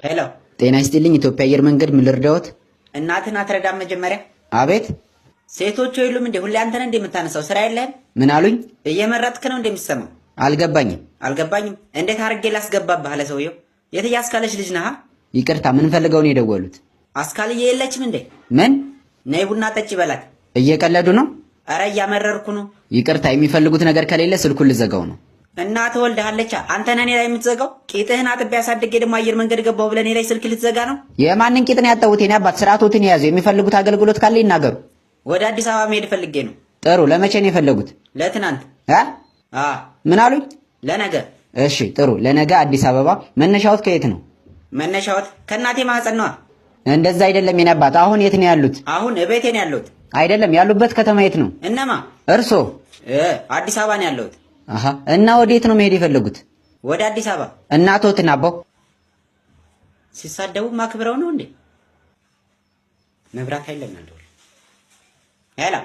ሄሎ ጤና ይስጥልኝ። ኢትዮጵያ አየር መንገድ ምን ልርዳዎት? እናትን አትረዳም? መጀመሪያ አቤት። ሴቶቹ የሉም እንዴ? ሁሌ አንተ ነህ እንደምታነሳው ስራ የለህም? ምን አሉኝ? እየመረጥክ ነው እንደሚሰማው? አልገባኝም። አልገባኝም። እንዴት አድርጌ ላስገባብህ አለ ሰውየው። የትዬ አስካለች ልጅ ነህ? ይቅርታ፣ ምን ፈልገው ነው የደወሉት? አስካልዬ የለችም እንዴ? ምን? ነይ ቡና ጠጪ በላት። እየቀለዱ ነው? አረ እያመረርኩ ነው። ይቅርታ፣ የሚፈልጉት ነገር ከሌለ ስልኩን ልዘጋው ነው። እናት ወልደሃለች። አንተ ነህ እኔ ላይ የምትዘጋው? ቂጥህን አጥቤ አሳድጌ ደግሞ አየር መንገድ ገባሁ ብለህ እኔ ላይ ስልክ ልትዘጋ ነው? የማንን ቂጥን ያጠቡት? የኔ አባት ስርዓቶትን የያዙ። የሚፈልጉት አገልግሎት ካለ ይናገሩ። ወደ አዲስ አበባ መሄድ ፈልጌ ነው። ጥሩ። ለመቼ ነው የፈለጉት? ለትናንት። ምን አሉኝ? ለነገ። እሺ ጥሩ። ለነገ አዲስ አበባ። መነሻዎት ከየት ነው? መነሻዎት ከእናቴ ማህፀን ነዋ። እንደዛ አይደለም የኔ አባት። አሁን የት ነው ያሉት? አሁን እቤቴ ነው ያለሁት። አይደለም፣ ያሉበት ከተማ የት ነው? እነማ? እርሶ? አዲስ አበባ ነው ያለሁት። እና ወዴት ነው መሄድ የፈለጉት? ወደ አዲስ አበባ። እናቶትን አባው ሲሳደቡ ማክብረው ነው እንዴ? መብራት ኃይል ለምን አልደወለም? ሄላ